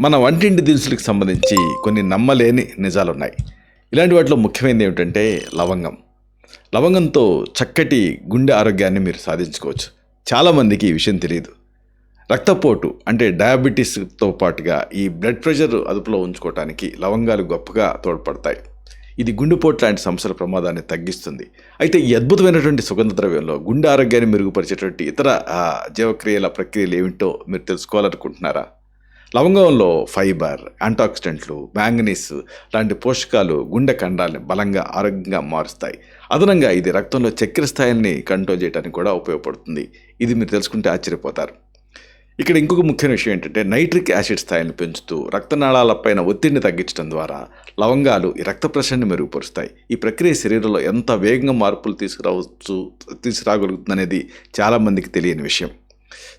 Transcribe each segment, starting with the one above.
మన వంటింటి దినుసులకు సంబంధించి కొన్ని నమ్మలేని నిజాలున్నాయి. ఇలాంటి వాటిలో ముఖ్యమైనది ఏమిటంటే లవంగం. లవంగంతో చక్కటి గుండె ఆరోగ్యాన్ని మీరు సాధించుకోవచ్చు. చాలామందికి ఈ విషయం తెలియదు. రక్తపోటు అంటే డయాబెటీస్తో పాటుగా ఈ బ్లడ్ ప్రెషర్ అదుపులో ఉంచుకోవడానికి లవంగాలు గొప్పగా తోడ్పడతాయి. ఇది గుండెపోటు లాంటి సమస్యల ప్రమాదాన్ని తగ్గిస్తుంది. అయితే ఈ అద్భుతమైనటువంటి సుగంధ ద్రవ్యంలో గుండె ఆరోగ్యాన్ని మెరుగుపరిచేటువంటి ఇతర జీవక్రియల ప్రక్రియలు ఏమిటో మీరు తెలుసుకోవాలనుకుంటున్నారా? లవంగంలో ఫైబర్, యాంటాక్సిడెంట్లు, మ్యాంగనీస్ లాంటి పోషకాలు గుండె కండాలని బలంగా ఆరోగ్యంగా మారుస్తాయి. అదనంగా ఇది రక్తంలో చక్కెర స్థాయిల్ని కంట్రోల్ చేయడానికి కూడా ఉపయోగపడుతుంది. ఇది మీరు తెలుసుకుంటే ఆశ్చర్యపోతారు. ఇక్కడ ఇంకొక ముఖ్యమైన విషయం ఏంటంటే నైట్రిక్ యాసిడ్ స్థాయిని పెంచుతూ రక్తనాళాలపైన ఒత్తిడిని తగ్గించడం ద్వారా లవంగాలు ఈ రక్త ప్రసరణని మెరుగుపరుస్తాయి. ఈ ప్రక్రియ శరీరంలో ఎంత వేగంగా మార్పులు తీసుకురాగలుగుతుందనేది చాలామందికి తెలియని విషయం.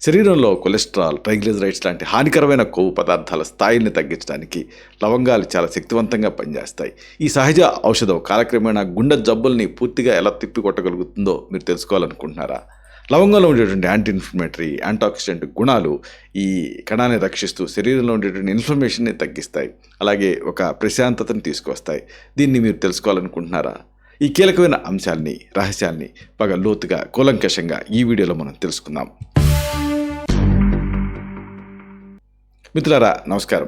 శరీరంలో కొలెస్ట్రాల్, ట్రైగ్లిజరైడ్స్ లాంటి హానికరమైన కొవ్వు పదార్థాల స్థాయిని తగ్గించడానికి లవంగాలు చాలా శక్తివంతంగా పనిచేస్తాయి. ఈ సహజ ఔషధం కాలక్రమేణా గుండె జబ్బుల్ని పూర్తిగా ఎలా తిప్పికొట్టగలుగుతుందో మీరు తెలుసుకోవాలనుకుంటున్నారా? లవంగంలో ఉండేటువంటి యాంటీ ఇన్ఫ్లమేటరీ, యాంటాక్సిడెంట్ గుణాలు ఈ కణాన్ని రక్షిస్తూ శరీరంలో ఉండేటువంటి ఇన్ఫ్లమేషన్ని తగ్గిస్తాయి. అలాగే ఒక ప్రశాంతతను తీసుకొస్తాయి. దీన్ని మీరు తెలుసుకోవాలనుకుంటున్నారా? ఈ కీలకమైన అంశాలని, రహస్యాల్ని బాగా లోతుగా, కూలంకషంగా ఈ వీడియోలో మనం తెలుసుకుందాం. మిత్రులారా నమస్కారం.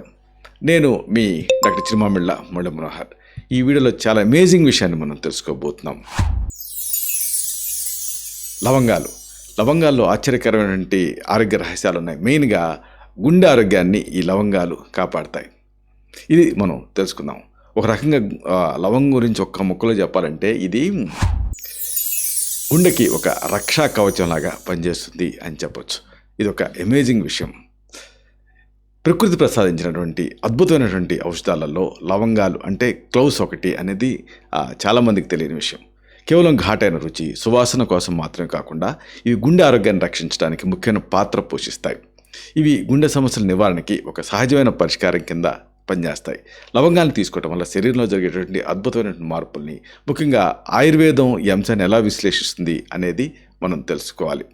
నేను మీ డాక్టర్ చిరుమామిళ్ళ మురళీ మనోహర్. ఈ వీడియోలో చాలా అమేజింగ్ విషయాన్ని మనం తెలుసుకోబోతున్నాం. లవంగాల్లో ఆశ్చర్యకరమైనటువంటి ఆరోగ్య రహస్యాలు ఉన్నాయి. మెయిన్గా గుండె ఆరోగ్యాన్ని ఈ లవంగాలు కాపాడతాయి. ఇది మనం తెలుసుకుందాం. ఒక రకంగా లవంగం గురించి ఒక్క ముక్కలో చెప్పాలంటే ఇది గుండెకి ఒక రక్షా కవచంలాగా పనిచేస్తుంది అని చెప్పొచ్చు. ఇది ఒక అమేజింగ్ విషయం. ప్రకృతి ప్రసాదించినటువంటి అద్భుతమైనటువంటి ఔషధాలలో లవంగాలు అంటే క్లౌస్ ఒకటి అనేది చాలామందికి తెలియని విషయం. కేవలం ఘాటైన రుచి, సువాసన కోసం మాత్రమే కాకుండా ఇవి గుండె ఆరోగ్యాన్ని రక్షించడానికి ముఖ్యమైన పాత్ర పోషిస్తాయి. ఇవి గుండె సమస్యల నివారణకి ఒక సహజమైన పరిష్కారం కింద పనిచేస్తాయి. లవంగాలను తీసుకోవడం వల్ల శరీరంలో జరిగేటువంటి అద్భుతమైనటువంటి మార్పుల్ని, ముఖ్యంగా ఆయుర్వేదం ఈ అంశాన్ని ఎలా విశ్లేషిస్తుంది అనేది మనం తెలుసుకోవాలి.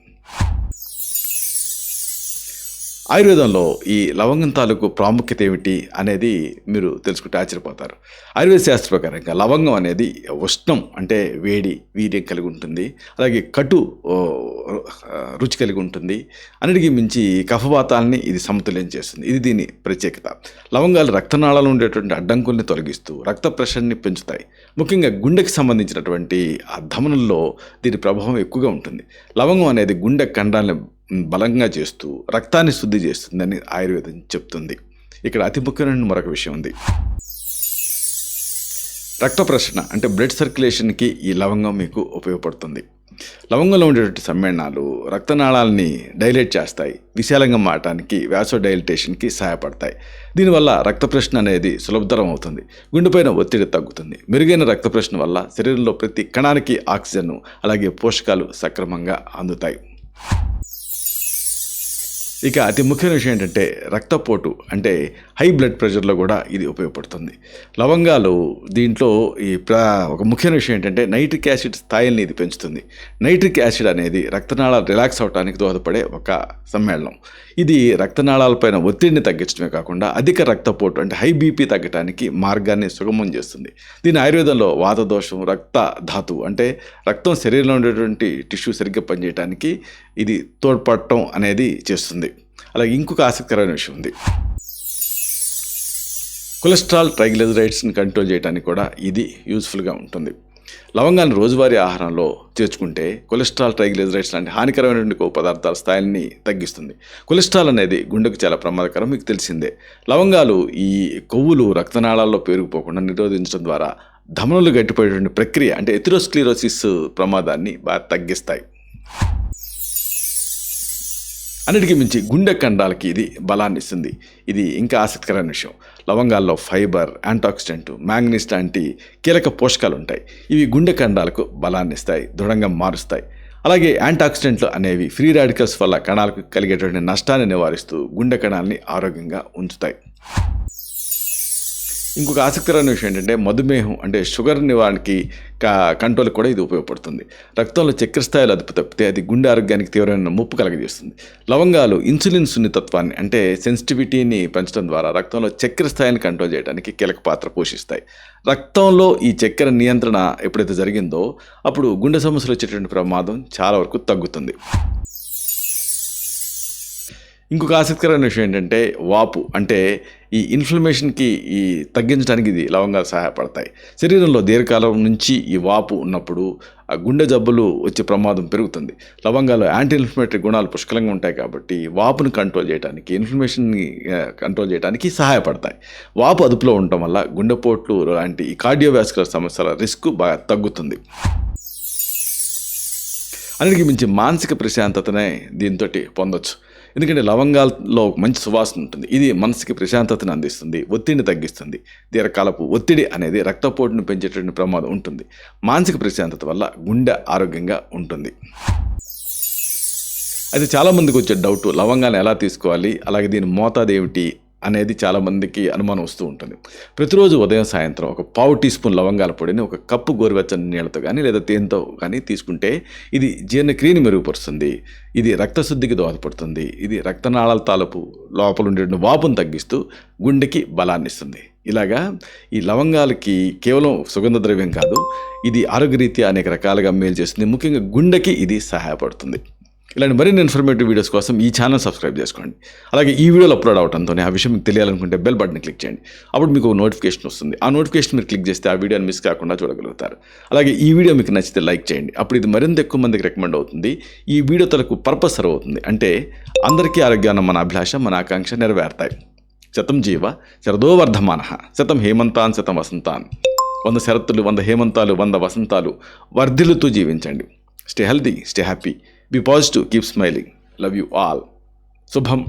ఆయుర్వేదంలో ఈ లవంగం తాలూకు ప్రాముఖ్యత ఏమిటి అనేది మీరు తెలుసుకుంటే ఆశ్చర్యపోతారు. ఆయుర్వేద శాస్త్ర ప్రకారంగా లవంగం అనేది ఉష్ణం అంటే వేడి, వీర్యం కలిగి ఉంటుంది. అలాగే కటు రుచి కలిగి ఉంటుంది. అన్నిటికీ మించి కఫవాతాలని ఇది సమతుల్యం చేస్తుంది. ఇది దీని ప్రత్యేకత. లవంగాలు రక్తనాళాలు ఉండేటువంటి అడ్డంకుల్ని తొలగిస్తూ రక్త ప్రెషర్ని పెంచుతాయి. ముఖ్యంగా గుండెకి సంబంధించినటువంటి ఆ ధమనుల్లో దీని ప్రభావం ఎక్కువగా ఉంటుంది. లవంగం అనేది గుండె కండాలను బలంగా చేస్తూ రక్తాన్ని శుద్ధి చేస్తుందని ఆయుర్వేదం చెప్తుంది. ఇక్కడ అతి ముఖ్యమైన మరొక విషయం ఉంది. రక్త ప్రసరణ అంటే బ్లడ్ సర్క్యులేషన్కి ఈ లవంగం మీకు ఉపయోగపడుతుంది. లవంగంలో ఉండేటువంటి సమ్మేళనాలు రక్తనాళాలని డైలేట్ చేస్తాయి. విశాలంగా మారటానికి, వ్యాసోడైలిటేషన్కి సహాయపడతాయి. దీనివల్ల రక్త ప్రసరణ అనేది సులభతరం అవుతుంది. గుండెపైన ఒత్తిడి తగ్గుతుంది. మెరుగైన రక్త ప్రసరణ వల్ల శరీరంలో ప్రతి కణానికి ఆక్సిజన్, అలాగే పోషకాలు సక్రమంగా అందుతాయి. ఇక అతి ముఖ్యమైన విషయం ఏంటంటే రక్తపోటు అంటే హై బ్లడ్ ప్రెషర్లో కూడా ఇది ఉపయోగపడుతుంది. లవంగాలు దీంట్లో ఒక ముఖ్యమైన విషయం ఏంటంటే నైట్రిక్ యాసిడ్ స్థాయిల్ని ఇది పెంచుతుంది. నైట్రిక్ యాసిడ్ అనేది రక్తనాళాలు రిలాక్స్ అవడానికి దోహదపడే ఒక సమ్మేళనం. ఇది రక్తనాళాలపైన ఒత్తిడిని తగ్గించడమే కాకుండా అధిక రక్తపోటు అంటే హై బీపీ తగ్గడానికి మార్గాన్ని సుగమం చేస్తుంది. దీని ఆయుర్వేదంలో వాతదోషం, రక్త ధాతువు అంటే రక్తం శరీరంలో ఉండేటువంటి టిష్యూ సరిగ్గా పనిచేయడానికి ఇది తోడ్పడటం అనేది చేస్తుంది. అలాగే ఇంకొక ఆసక్తికరమైన విషయం ఉంది. కొలెస్ట్రాల్, ట్రైగ్లిజరైడ్స్ని కంట్రోల్ చేయడానికి కూడా ఇది యూజ్ఫుల్గా ఉంటుంది. లవంగాన్ని రోజువారీ ఆహారంలో చేర్చుకుంటే కొలెస్ట్రాల్, ట్రైగ్లిజరైడ్స్ లాంటి హానికరమైనటువంటి కొవ్వు పదార్థాల స్థాయిని తగ్గిస్తుంది. కొలెస్ట్రాల్ అనేది గుండెకు చాలా ప్రమాదకరం, మీకు తెలిసిందే. లవంగాలు ఈ కొవ్వులు రక్తనాళాల్లో పేరుకుపోకుండా నిరోధించడం ద్వారా ధమనులు గట్టిపోయేటువంటి ప్రక్రియ అంటే ఎథెరోస్క్లెరోసిస్ ప్రమాదాన్ని బాగా తగ్గిస్తాయి. అన్నిటికీ మించి గుండె కండాలకి ఇది బలాన్ని ఇస్తుంది. ఇది ఇంకా ఆసక్తికరమైన విషయం. లవంగాల్లో ఫైబర్, యాంటాక్సిడెంట్, మ్యాంగనీస్ లాంటి కీలక పోషకాలు ఉంటాయి. ఇవి గుండె కండాలకు బలాన్ని ఇస్తాయి, దృఢంగా మారుస్తాయి. అలాగే యాంటాక్సిడెంట్లు అనేవి ఫ్రీ రాడికల్స్ వల్ల కణాలకు కలిగేటువంటి నష్టాన్ని నివారిస్తూ గుండె కణాలని ఆరోగ్యంగా ఉంచుతాయి. ఇంకొక ఆసక్తికరమైన విషయం ఏంటంటే మధుమేహం అంటే షుగర్ నివారణకి కంట్రోల్కి కూడా ఇది ఉపయోగపడుతుంది. రక్తంలో చక్కెర స్థాయిలు అదుపు తప్పితే అది గుండె ఆరోగ్యానికి తీవ్రమైన ముప్పు కలగజేస్తుంది. లవంగాలు ఇన్సులిన్ సున్నితత్వాన్ని అంటే సెన్సిటివిటీని పెంచడం ద్వారా రక్తంలో చక్కెర స్థాయిని కంట్రోల్ చేయడానికి కీలక పాత్ర పోషిస్తాయి. రక్తంలో ఈ చక్కెర నియంత్రణ ఎప్పుడైతే జరిగిందో అప్పుడు గుండె సమస్యలు వచ్చేటువంటి ప్రమాదం చాలా వరకు తగ్గుతుంది. ఇంకొక ఆసక్తికరమైన విషయం ఏంటంటే వాపు అంటే ఈ ఇన్ఫ్లమేషన్కి తగ్గించడానికి ఇది లవంగాలు సహాయపడతాయి. శరీరంలో దీర్ఘకాలం నుంచి ఈ వాపు ఉన్నప్పుడు ఆ గుండె జబ్బులు వచ్చే ప్రమాదం పెరుగుతుంది. లవంగాలు యాంటీ ఇన్ఫ్లమేటరీ గుణాలు పుష్కలంగా ఉంటాయి కాబట్టి వాపును కంట్రోల్ చేయడానికి ఇన్ఫ్లమేషన్ని కంట్రోల్ చేయడానికి సహాయపడతాయి. వాపు అదుపులో ఉండటం వల్ల గుండెపోట్లు లాంటి ఈ కార్డియోవాస్కులర్ సమస్యల రిస్క్ బాగా తగ్గుతుంది. అన్నిటికీ మించి మానసిక ప్రశాంతతనే దీంతో పొందొచ్చు. ఎందుకంటే లవంగాల్లో మంచి సువాసన ఉంటుంది. ఇది మనసుకి ప్రశాంతతను అందిస్తుంది, ఒత్తిడిని తగ్గిస్తుంది. దీర్ఘకాలపు ఒత్తిడి అనేది రక్తపోటును పెంచేటువంటి ప్రమాదం ఉంటుంది. మానసిక ప్రశాంతత వల్ల గుండె ఆరోగ్యంగా ఉంటుంది. అయితే చాలామందికి వచ్చే డౌట్ లవంగాలను ఎలా తీసుకోవాలి, అలాగే దీని మోతాదు ఏమిటి అనేది చాలామందికి అనుమానం వస్తూ ఉంటుంది. ప్రతిరోజు ఉదయం సాయంత్రం ఒక పావు టీ స్పూన్ లవంగాల పొడిని ఒక కప్పు గోరువెచ్చని నీళ్ళతో కానీ లేదా తేనెతో కానీ తీసుకుంటే ఇది జీర్ణక్రియని మెరుగుపరుస్తుంది. ఇది రక్తశుద్ధికి దోహదపడుతుంది. ఇది రక్తనాళాల తాలపు లోపల ఉండే వాపును తగ్గిస్తూ గుండెకి బలాన్ని ఇస్తుంది. ఇలాగా ఈ లవంగాలకి కేవలం సుగంధ ద్రవ్యం కాదు, ఇది ఆరోగ్యరీత్యా అనేక రకాలుగా మేలు చేస్తుంది. ముఖ్యంగా గుండెకి ఇది సహాయపడుతుంది. ఇలాంటి మరిన్ని ఇన్ఫర్మేటివ్ వీడియోస్ కోసం ఈ ఛానల్ సబ్స్క్రైబ్ చేసుకోండి. అలాగే ఈ వీడియోలు అప్లోడ్ అవడంతో ఆ విషయం మీకు తెలియాలనుకుంటే బెల్ బటన్ క్లిక్ చేయండి. అప్పుడు మీకు నోటిఫికేషన్ వస్తుంది. ఆ నోటిఫికేషన్ మీరు క్లిక్ చేస్తే ఆ వీడియోని మిస్ కాకుండా చూడగలుగుతారు. అలాగే ఈ వీడియో మీకు నచ్చితే లైక్ చేయండి. అప్పుడు ఇది మరింత ఎక్కువ మందికి రికమెండ్ అవుతుంది. ఈ వీడియో తలకు పర్పస్ సర్వ్ అవుతుంది. అంటే అందరికీ ఆరోగ్యాన్ని మన అభిలాష, మన ఆకాంక్ష నెరవేరుతాయి. శతం జీవ శరదో వర్ధమానః, శతం హేమంతాన్ శతం వసంతాన్. 100 శరత్తులు, 100 హేమంతాలు, 100 వసంతాలు వర్ధిల్లుతూ జీవించండి. Stay healthy, stay happy. Be positive, keep smiling. Love you all. Subham.